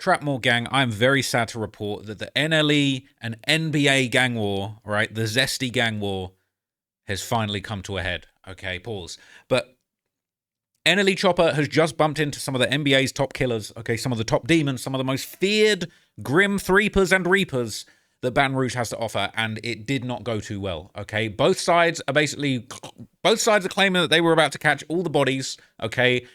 Trapmore gang, I'm very sad to report that the NLE and NBA gang war, right, the zesty gang war, has finally come to a head. Okay, pause. But NLE Choppa has just bumped into some of the NBA's top killers, okay, some of the top demons, some of the most feared grim threepers and reapers that Baton Rouge has to offer, and it did not go too well, okay? Both sides are claiming that they were about to catch all the bodies, okay?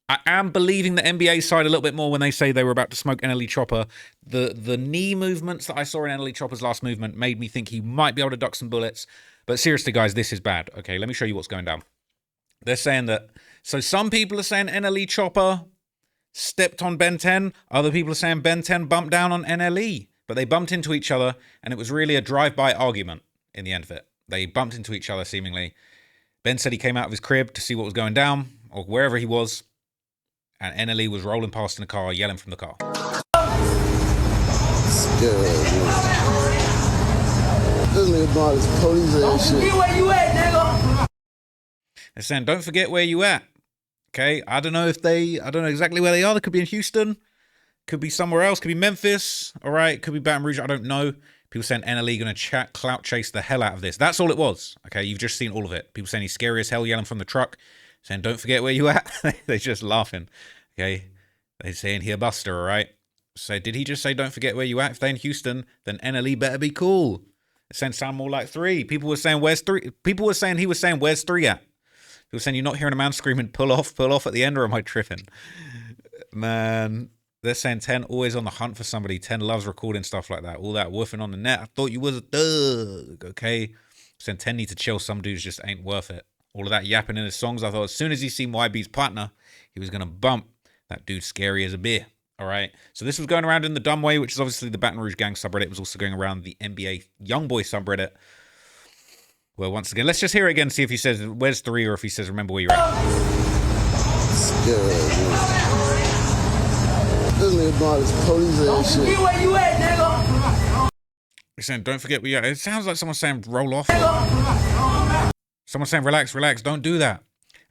I am believing the NBA side a little bit more when they say they were about to smoke NLE Choppa. The knee movements that I saw in NLE Choppa's last movement made me think he might be able to duck some bullets. But seriously, guys, this is bad. Okay, let me show you what's going down. They're saying that... So some people are saying NLE Choppa stepped on Ben 10. Other people are saying Ben 10 bumped down on NLE. But they bumped into each other, and it was really a drive-by argument in the end of it. They bumped into each other, seemingly. Ben said he came out of his crib to see what was going down, or wherever he was. And NLE was rolling past in the car, yelling from the car. This nigga bought his police ass shit. Don't forget where you at, nigga. They're saying, don't forget where you at. Okay, I don't know exactly where they are. They could be in Houston. Could be somewhere else. Could be Memphis. All right, could be Baton Rouge. I don't know. People saying NLE going to clout chase the hell out of this. That's all it was. Okay, you've just seen all of it. People saying he's scary as hell, yelling from the truck. Saying, don't forget where you at. They're just laughing. Okay, they're saying here Buster, all right? So did he just say don't forget where you at? If they're in Houston, then NLE better be cool. They're saying sound more like 3. People were saying where's 3? People were saying he was saying where's 3 at? People were saying you're not hearing a man screaming pull off at the end, or am I tripping? Man, they're saying 10 always on the hunt for somebody. 10 loves recording stuff like that. All that woofing on the net. I thought you was a thug, okay? Saying 10 need to chill. Some dudes just ain't worth it. All of that yapping in his songs. I thought as soon as he seen YB's partner, he was going to bump. That dude's scary as a beer. All right. So this was going around in the dumb way, which is obviously the Baton Rouge gang subreddit. It was also going around the NBA Youngboy subreddit. Well, once again, let's just hear it again, see if he says, where's 3, or if he says, remember where you're at. This nigga bought his police ass shit. Don't forget where you at, nigga. He's saying, don't forget where you're at. It sounds like someone saying, roll off. Someone saying, relax, relax. Don't do that.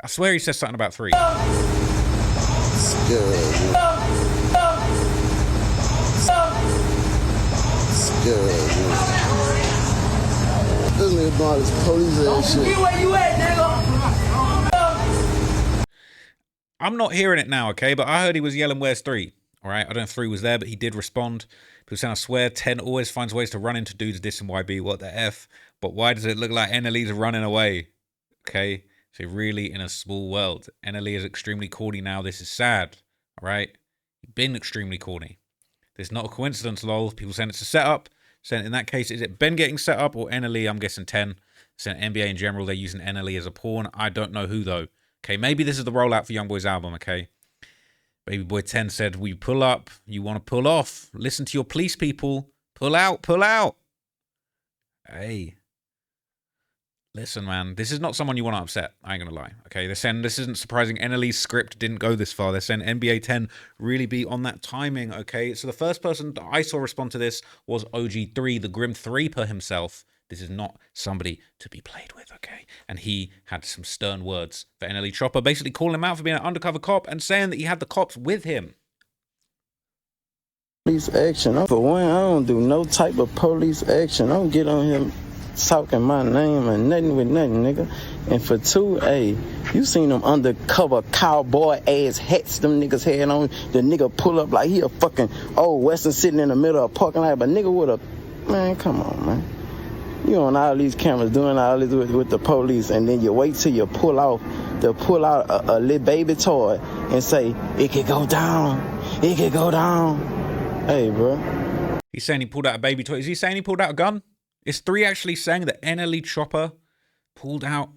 I swear he says something about 3. This nigga bought his police ass shit. Don't forget where you at, nigga. I'm not hearing it now, okay? But I heard he was yelling, where's 3? All right? I don't know if 3 was there, but he did respond. People saying, I swear, 10 always finds ways to run into dudes dissing YB. What the F? But why does it look like NLE's running away? Okay? So really in a small world. NLE is extremely corny now. This is sad. All right? You've been extremely corny. This is not a coincidence, lol. People saying it's a setup. Saying in that case, is it Ben getting set up or NLE? I'm guessing 10. Saying NBA in general, they're using NLE as a pawn. I don't know who, though. Okay, maybe this is the rollout for Youngboy's album, okay? Baby Boy 10 said, we pull up. You want to pull off. Listen to your police people. Pull out, pull out. Hey. Listen, man, this is not someone you want to upset. I ain't going to lie. Okay, they're saying this isn't surprising. NLE's script didn't go this far. They're saying NBA 10 really be on that timing, okay? So the first person that I saw respond to this was OG3, the Grim Threeper himself. This is not somebody to be played with, okay? And he had some stern words for NLE Choppa, basically calling him out for being an undercover cop and saying that he had the cops with him. Police action. For one, I don't do no type of police action. I don't get on him talking my name and nothing with nothing, nigga. And for 2, hey, you seen them undercover cowboy ass hats them niggas had on. The nigga pull up like he a fucking old western sitting in the middle of a parking lot. But nigga with a, man, come on, man. You on all these cameras doing all this with the police, and then you wait till you pull out a little baby toy and say, it could go down. It could go down. Hey, bro. He's saying he pulled out a baby toy. Is he saying he pulled out a gun? Is 3 actually saying that NLE Choppa pulled out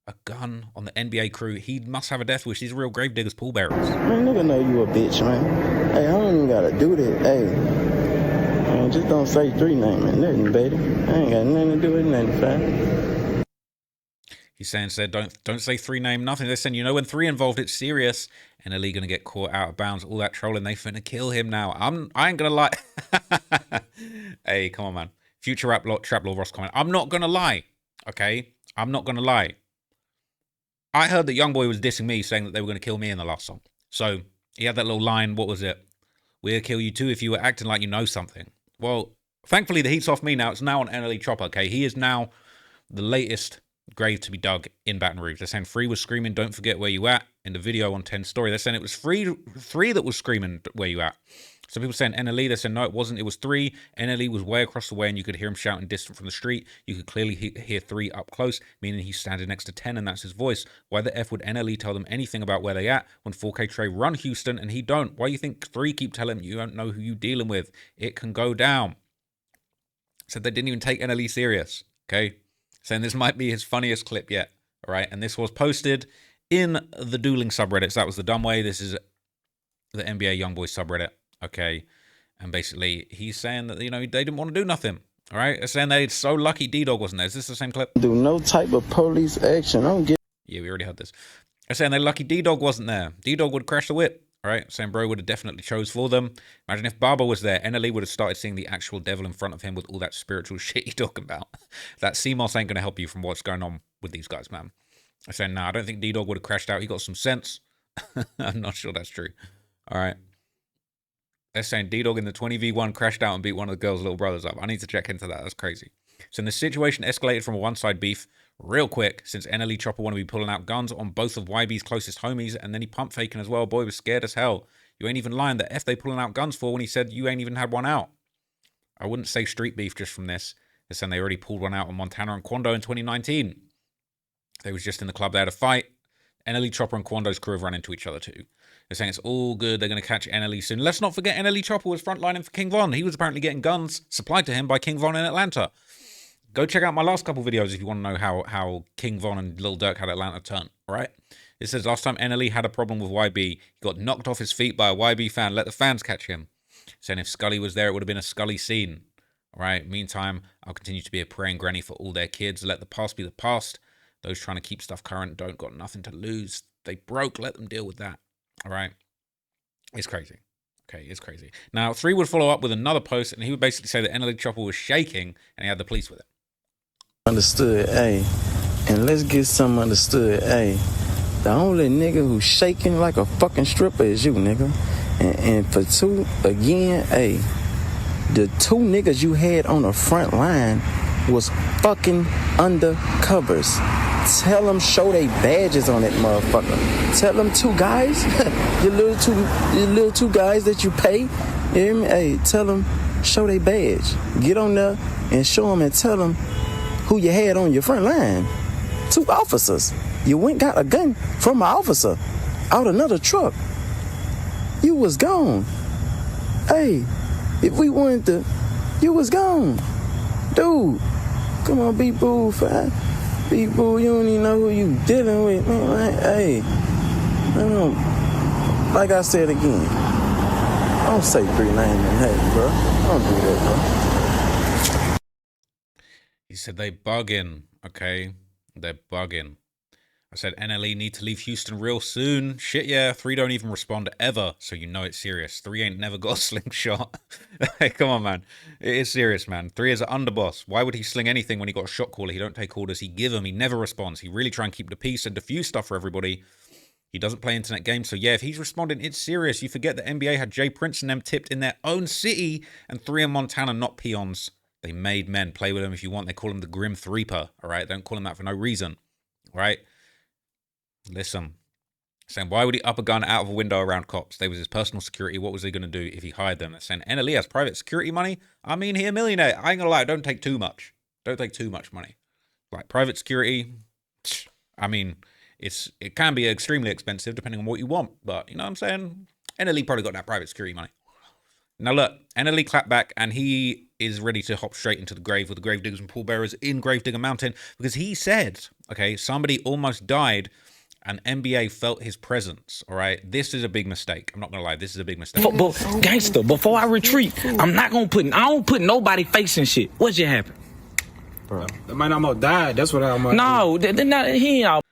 a gun on the NBA crew? He must have a death wish. These are real gravediggers, pallbearers. Man, nigga know you a bitch, man. Hey, I don't even gotta do that. Hey, man, just don't say 3 name and nothing, baby. I ain't got nothing to do with nothing, fam. He's saying, don't say 3 name, nothing. They're saying, you know, when 3 involved, it's serious. NLE gonna get caught out of bounds. All that trolling, they finna kill him now. I ain't gonna lie. Hey, come on, man. Future Trap Law Ross comment. I'm not gonna lie, okay? I'm not gonna lie. I heard that Youngboy was dissing me, saying that they were gonna kill me in the last song. So he had that little line. What was it? We'll kill you too if you were acting like you know something. Well, thankfully the heat's off me now. It's now on NLE Choppa, okay? He is now the latest grave to be dug in Baton Rouge. They're saying Free was screaming, don't forget where you at, in the video on 10 story. They're saying it was Free that was screaming where you at. Some people saying NLE, they said no, it wasn't. It was 3. NLE was way across the way and you could hear him shouting distant from the street. You could clearly hear 3 up close, meaning he's standing next to 10 and that's his voice. Why the F would NLE tell them anything about where they at when 4K Trey run Houston and he don't? Why you think 3 keep telling him you don't know who you dealing with? It can go down. Said they didn't even take NLE serious, okay? Saying this might be his funniest clip yet, all right? And this was posted in the dueling subreddits. That was the dumb way. This is the NBA Youngboy subreddit. Okay, and basically he's saying that, you know, they didn't want to do nothing. All right, they're saying they're so lucky D-Dog wasn't there. Is this the same clip? Do no type of police action. I don't get. Yeah, we already heard this. They're saying they're lucky D-Dog wasn't there. D-Dog would crash the whip. All right, saying bro would have definitely chose for them. Imagine if Barber was there, NLE would have started seeing the actual devil in front of him with all that spiritual shit he's talking about. That CMOS ain't going to help you from what's going on with these guys, man. I said, nah, I don't think D-Dog would have crashed out. He got some sense. I'm not sure that's true. All right. They're saying D-Dog in the 20v1 crashed out and beat one of the girl's little brothers up. I need to check into that. That's crazy. So the situation escalated from a one-side beef real quick since NLE Choppa wanted to be pulling out guns on both of YB's closest homies, and then he pump faking as well. Boy was scared as hell. You ain't even lying. The F they pulling out guns for when he said you ain't even had one out. I wouldn't say street beef just from this. They're saying they already pulled one out on Montana and Quando in 2019. They was just in the club. They had a fight. NLE Choppa and Quando's crew have run into each other too. They're saying it's all good. They're going to catch NLE soon. Let's not forget NLE Choppa was frontlining for King Von. He was apparently getting guns supplied to him by King Von in Atlanta. Go check out my last couple videos if you want to know how King Von and Lil Durk had Atlanta turn, all right? It says last time NLE had a problem with YB, he got knocked off his feet by a YB fan. Let the fans catch him. Saying if Scully was there, it would have been a Scully scene. All right, meantime, I'll continue to be a praying granny for all their kids. Let the past be the past. Those trying to keep stuff current don't got nothing to lose. They broke, let them deal with that. All right. It's crazy. Okay, it's crazy. Now, 3 would follow up with another post, and he would basically say that NLE Choppa was shaking, and he had the police with it. Understood, hey. And let's get some understood, hey. The only nigga who's shaking like a fucking stripper is you, nigga. And for 2, again, hey, the 2 niggas you had on the front line was fucking undercovers. Tell them show they badges on that motherfucker. Tell them 2 guys, your little two guys that you pay. You hear me? Hey, tell them show they badge. Get on there and show them and tell them who you had on your front line. 2 officers. You went got a gun from an officer out another truck. You was gone. Hey, if we wanted to, you was gone, dude. Come on, be boo, fam. Be boo, you don't even know who you dealing with, man. Like, hey, like I said again, don't say 3 names in hey, bro. Don't do that, bro. He said they bugging, okay? They're bugging. I said NLE need to leave Houston real soon. Shit, yeah. 3 don't even respond ever, so you know it's serious. 3 ain't never got a slingshot. Hey, come on, man. It is serious, man. 3 is an underboss. Why would he sling anything when he got a shot caller? He don't take orders. He give them. He never responds. He really try and keep the peace and diffuse stuff for everybody. He doesn't play internet games, so yeah, if he's responding, it's serious. You forget that NBA had Jay Prince and them tipped in their own city, and 3 in Montana, not peons. They made men. Play with them if you want. They call him the Grim Threeper, all right? Don't call him that for no reason, all right? Listen, saying why would he up a gun out of a window around cops? They was his personal security. What was he going to do if he hired them? They're saying NLE has private security money. I mean, he a millionaire. I ain't gonna lie. Don't take too much. Don't take too much money. Like private security, I mean, it can be extremely expensive depending on what you want. But you know what I'm saying? NLE probably got that private security money. Now look, NLE clapped back and he is ready to hop straight into the grave with the gravediggers and pallbearers in Gravedigger Mountain because he said, okay, somebody almost died and NBA felt his presence, all right? This is a big mistake. I'm not going to lie. This is a big mistake. But gangster, before I retreat, I don't put nobody facing shit. What just happened? Bro, that man almost died. That's what I'm No, he ain't.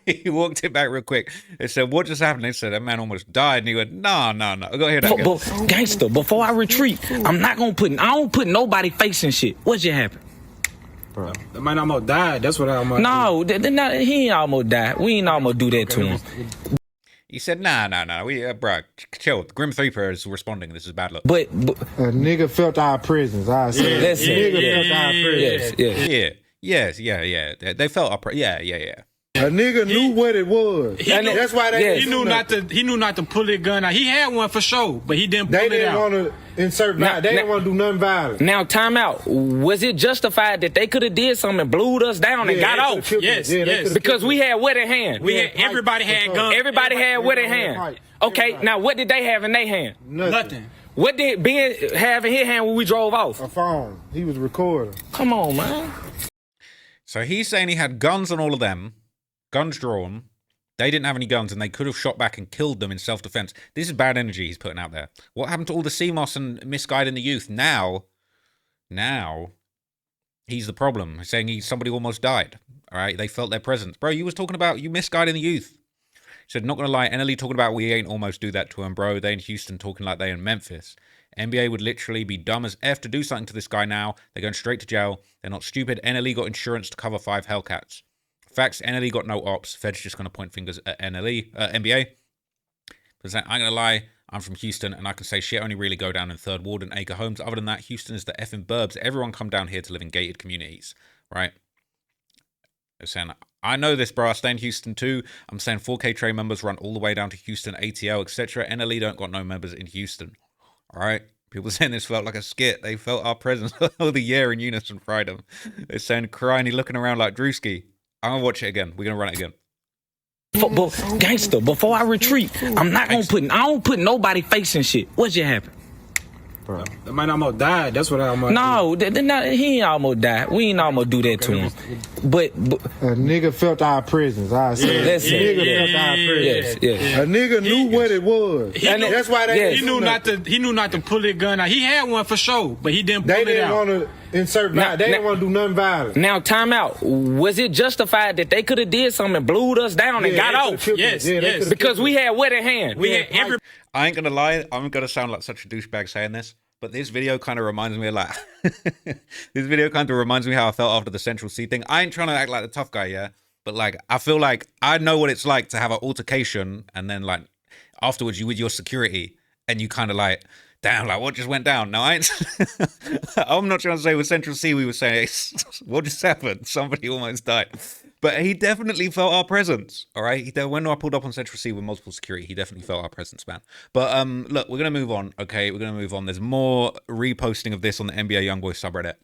He walked it back real quick. They said, what just happened? They said, that man almost died. And he went, no. Go ahead. But gangster, before I retreat, I don't put nobody facing shit. What just happened? Bro, that man almost died. That's what I'm No, he ain't almost died. We ain't almost do that to him. He said, nah. We, bro, chill. Grim Reaper is responding. This is bad luck. But A nigga felt our presence. I said, listen, nigga felt our presence. Yes. They felt up. Yeah. A nigga knew what it was. That's why they He knew not to. He knew not to pull his gun out. He had one for sure, but he didn't pull They it didn't out. want to insert violence. They didn't want to do nothing violent. now, time out. Was it justified that they could have did something and blew us down and got off? Yes, yes. Because we had what in hand? Everybody had guns. Everybody had what in hand? Okay, now what did they have in their hand? Nothing. What did Ben have in his hand when we drove off? A phone. He was recording. Come on, man. So he's saying he had guns on all of them, guns drawn. They didn't have any guns, and they could have shot back and killed them in self-defense. This is bad energy he's putting out there. What happened to all the CMOS and misguiding the youth? Now, he's the problem. He's saying somebody almost died. All right, they felt their presence. Bro, you was talking about you misguiding the youth. He said, not going to lie, NLE talking about we ain't almost do that to him, bro. They in Houston talking like they in Memphis. NBA would literally be dumb as F to do something to this guy now. They're going straight to jail. They're not stupid. NLE got insurance to cover 5 Hellcats. Facts, NLE got no ops. Fed's just going to point fingers at NBA. Because I'm going to lie, I'm from Houston, and I can say shit only really go down in Third Ward and Acre Homes. Other than that, Houston is the effing burbs. Everyone come down here to live in gated communities, right? They're saying, I know this, bro. I stay in Houston too. I'm saying 4K Trey members run all the way down to Houston, ATL, etc. NLE don't got no members in Houston. All right? People saying this felt like a skit. They felt our presence all the year in unison, freedom. They're saying crying, he looking around like Drewski. I'm going to watch it again. We're going to run it again. Gangster, before I retreat, I'm not going to put, I don't put nobody facing shit. What just happened? That man almost died. That's what I almost. No, he ain't almost died. We ain't almost do that to him. But A nigga felt our presence. I said, listen, nigga felt our presence. yes. A nigga knew what it was. That's why they. He knew not to. He knew not to pull his gun out. He had one for sure, but he didn't pull They it didn't out. want to insert violence. They didn't want to do nothing violent. Now, time out. Was it justified that they could have did something and blew us down and got off? Yes, yes. Because we had what in hand? We had every. I ain't going to lie. I'm going to sound like such a douchebag saying this. But this video kind of reminds me of like, this video kind of reminds me how I felt after the Central C thing. I ain't trying to act like the tough guy, yeah? But like, I feel like I know what it's like to have an altercation and then like afterwards you with your security and you kind of like, damn, like what just went down? No, I ain't. I'm not trying to say with Central C we were saying, hey, what just happened? Somebody almost died. But he definitely felt our presence, all right? When I pulled up on Central C with multiple security, he definitely felt our presence, man. But look, we're going to move on, okay? We're going to move on. There's more reposting of this on the NBA Youngboy subreddit.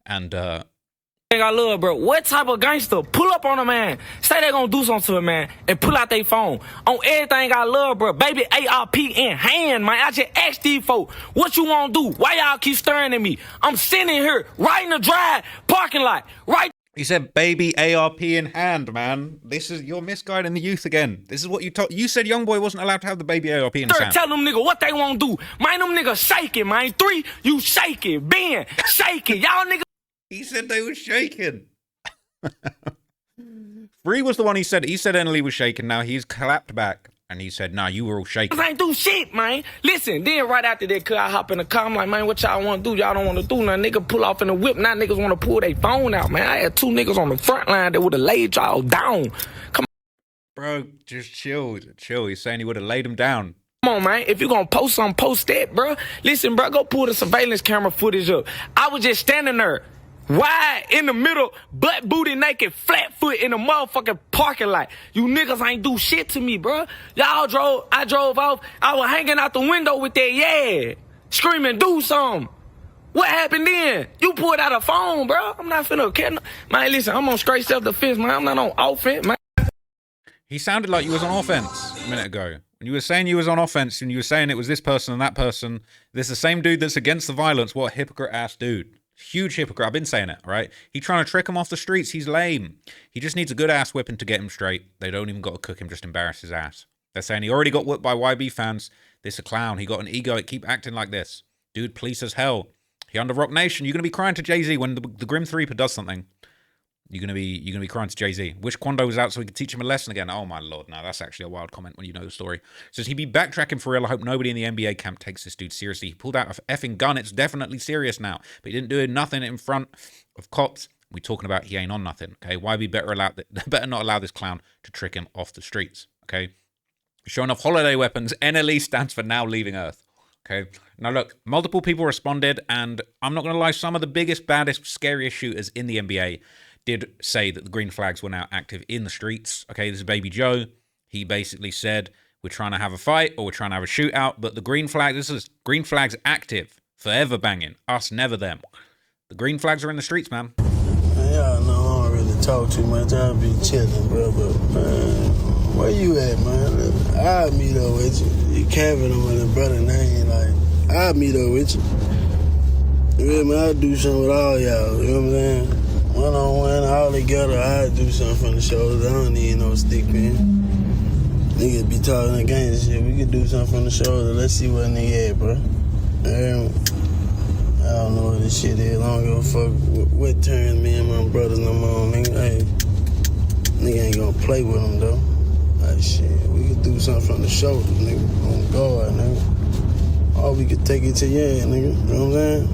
And I love, bro. What type of gangster pull up on a man, say they gonna do something to a man, and pull out their phone on everything I love, bro? Baby ARP in hand, man. I just asked these folks, what you wanna do? Why y'all keep staring at me? I'm sitting here right in the drive parking lot, right. he said, baby ARP in hand, man. This is, you're misguiding the youth again. This is what you told. You said Youngboy wasn't allowed to have the baby ARP in his hand. Tell them nigga what they want to do. Man, them niggas shaking, man. 3, you shaking. Ben, shaking. Y'all niggas. He said they were shaking. Free was the one he said NLE was shaking. Now he's clapped back and he said, nah, you were all shaking. I ain't do shit, man. Listen, then right after that, I hop in the car. I'm like, man, what y'all want to do? Y'all don't want to do nothing. Nigga pull off in the whip. Now niggas want to pull their phone out, man. I had 2 niggas on the front line that would have laid y'all down. Come Bro, just chill. He's saying he would have laid him down. on, man. If you gonna post something, post that, bro. Listen, bro, go pull the surveillance camera footage up. I was just standing there, wide in the middle, butt booty naked, flat foot in the motherfucking parking lot. You niggas ain't do shit to me, bro. I drove off. I was hanging out the window with that, screaming, do something. What happened then? You pulled out a phone, bro. I'm not finna care. Man, listen, I'm on straight self-defense, man. I'm not on offense, man. He sounded like you was on offense a minute ago. When you were saying you was on offense and you were saying it was this person and that person, this the same dude that's against the violence. What a hypocrite-ass dude. Huge hypocrite. I've been saying it, right? He trying to trick him off the streets. He's lame. He just needs a good ass whipping to get him straight. They don't even got to cook him, just embarrass his ass. They're saying he already got whipped by YB fans. This a clown. He got an ego. It keep acting like this. Dude, police as hell. He under Rock Nation. You're going to be crying to Jay-Z when the Grim Reaper does something. You're gonna be crying to Jay-Z. Wish Quando was out so we could teach him a lesson again. Oh my lord, now that's actually a wild comment when you know the story. Says he'd be backtracking for real. I hope nobody in the NBA camp takes this dude seriously. He pulled out a effing gun. It's definitely serious now. But he didn't do nothing in front of cops. We talking about he ain't on nothing. Okay, why be better not allow this clown to trick him off the streets? Okay. showing off holiday weapons. NLE stands for now leaving Earth. Okay. Now look, multiple people responded, and I'm not going to lie, some of the biggest, baddest, scariest shooters in the NBA did say that the green flags were now active in the streets. Okay, this is Baby Joe. He basically said, we're trying to have a fight or we're trying to have a shootout, but the green flag, this is green flags active, forever banging, us, never them. The green flags are in the streets, man. Y'all know I don't really talk too much. I'll be chilling, bro. But, man, where you at, man? I'll meet up with you. You Kevin on my brother name. Like, I'll meet up with you. You know what I mean? I'll do something with all y'all. You know what I'm saying? One-on-one, all together, I'll do something from the shoulders. I don't need no stick pin. Niggas be talking against shit. We could do something from the shoulder. Let's see what nigga at, bro. I don't know what this shit is. I don't give a fuck what turns me and my brothers no more, nigga. Hey, nigga ain't gonna play with them, though. Like, shit, we could do something from the shoulder, nigga. On guard, nigga. Or we could take it to your end, nigga. You know what I'm saying?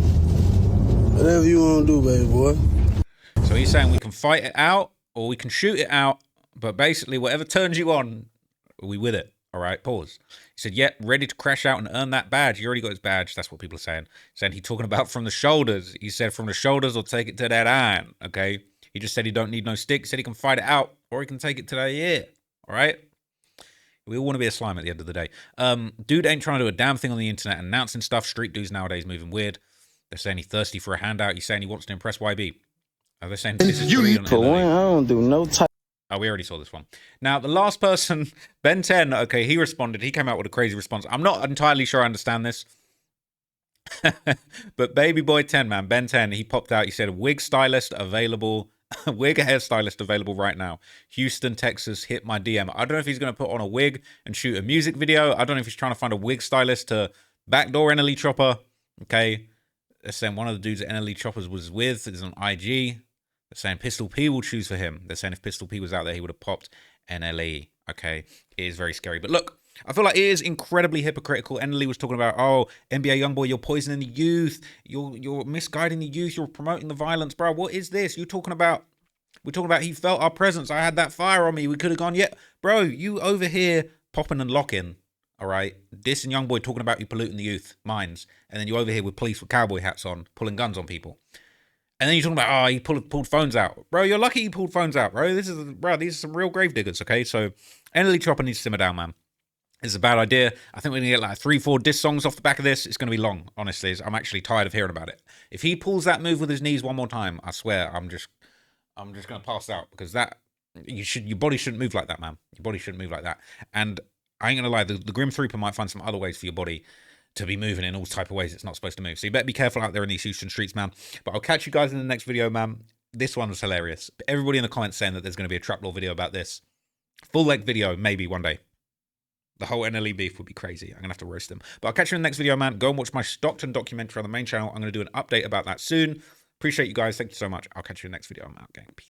Whatever you wanna do, baby boy. So he's saying we can fight it out or we can shoot it out, but basically whatever turns you on, we with it. All right, pause. He said, yeah, ready to crash out and earn that badge. He already got his badge. That's what people are saying. Saying he's talking about from the shoulders. He said from the shoulders or take it to that iron, okay? He just said he don't need no stick. He said he can fight it out or he can take it to that ear, all right? We all want to be a slime at the end of the day. Dude ain't trying to do a damn thing on the internet, announcing stuff. Street dudes nowadays moving weird. They're saying he's thirsty for a handout. He's saying he wants to impress YB. They're saying this is For one, I don't do no type. Oh, we already saw this one. Now, the last person, Ben 10, okay, he responded. He came out with a crazy response. I'm not entirely sure I understand this. But baby boy 10, man, Ben 10, he popped out. He said, wig stylist available, wig hairstylist available right now. Houston, Texas, hit my DM. I don't know if he's going to put on a wig and shoot a music video. I don't know if he's trying to find a wig stylist to backdoor NLE Choppa. Okay. They're saying one of the dudes that NLE Choppers was with is on IG. They're saying Pistol P will choose for him. They're saying if Pistol P was out there, he would have popped NLE. Okay, it is very scary. But look, I feel like it is incredibly hypocritical. NLE was talking about, oh, NBA Youngboy, you're poisoning the youth. You're misguiding the youth. You're promoting the violence. Bro, what is this? We're talking about he felt our presence. I had that fire on me. We could have gone, yeah. Bro, you over here popping and locking, all right? This and Youngboy talking about you polluting the youth minds. And then you over here with police with cowboy hats on, pulling guns on people. And then you're talking about, oh, he pulled phones out. Bro, you're lucky he pulled phones out, bro. These are some real grave diggers, okay? So, NLE Choppa needs to simmer down, man. It's a bad idea. I think we're going to get like 3-4 diss songs off the back of this. It's going to be long, honestly. I'm actually tired of hearing about it. If he pulls that move with his knees one more time, I swear, I'm just going to pass out. Because your body shouldn't move like that, man. Your body shouldn't move like that. And I ain't going to lie, the Grim Reaper might find some other ways for your body to be moving in all type of ways it's not supposed to move. So you better be careful out there in these Houston streets, man. But I'll catch you guys in the next video, man. This one was hilarious. Everybody in the comments saying that there's going to be a trap law video about this. Full-length video, maybe one day. The whole NLE beef would be crazy. I'm going to have to roast them. But I'll catch you in the next video, man. Go and watch my Stockton documentary on the main channel. I'm going to do an update about that soon. Appreciate you guys. Thank you so much. I'll catch you in the next video. I'm out, gang. Peace.